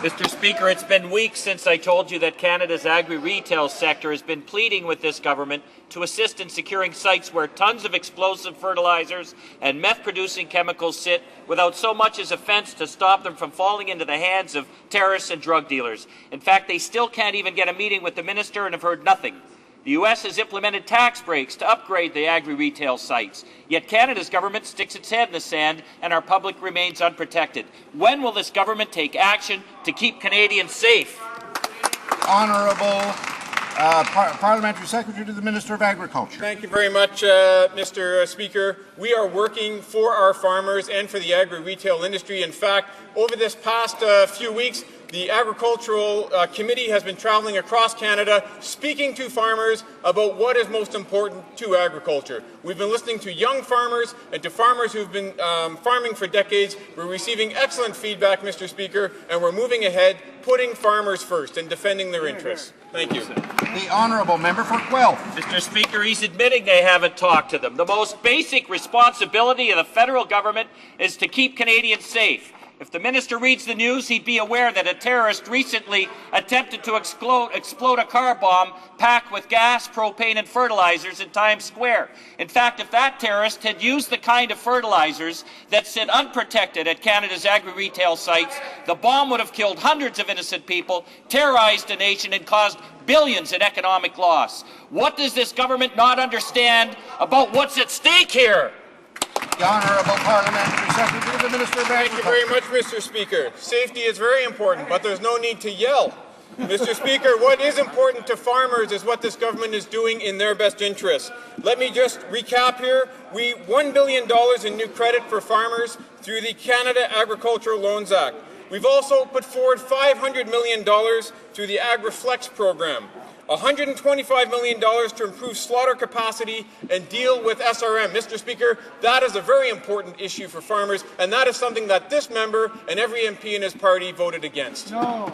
Mr. Speaker, it's been weeks since I told you that Canada's agri-retail sector has been pleading with this government to assist in securing sites where tons of explosive fertilizers and meth-producing chemicals sit without so much as a fence to stop them from falling into the hands of terrorists and drug dealers. In fact, they still can't even get a meeting with the minister and have heard nothing. The U.S. has implemented tax breaks to upgrade the agri-retail sites, yet Canada's government sticks its head in the sand and our public remains unprotected. When will this government take action to keep Canadians safe? Honourable Parliamentary Secretary to the Minister of Agriculture. Thank you very much, Mr. Speaker. We are working for our farmers and for the agri-retail industry. In fact, over this past few weeks, the Agricultural Committee has been travelling across Canada speaking to farmers about what is most important to agriculture. We've been listening to young farmers and to farmers who've been farming for decades. We're receiving excellent feedback, Mr. Speaker, and we're moving ahead, putting farmers first and defending their interests. Thank you. The Honourable Member for Guelph. Mr. Speaker, he's admitting they haven't talked to them. The most basic responsibility of the federal government is to keep Canadians safe. If the minister reads the news, he'd be aware that a terrorist recently attempted to explode a car bomb packed with gas, propane, and fertilizers in Times Square. In fact, if that terrorist had used the kind of fertilizers that sit unprotected at Canada's agri-retail sites, the bomb would have killed hundreds of innocent people, terrorized a nation, and caused billions in economic loss. What does this government not understand about what's at stake here? The Honourable Parliamentary Secretary to the Minister of Agriculture. Thank you very much, Mr. Speaker. Safety is very important, but there's no need to yell. Mr. Speaker, what is important to farmers is what this government is doing in their best interests. Let me just recap here. $1 billion in new credit for farmers through the Canada Agricultural Loans Act. We've also put forward $500 million through the AgriFlex program. $125 million to improve slaughter capacity and deal with SRM. Mr. Speaker, that is a very important issue for farmers, and that is something that this member and every MP in his party voted against. No.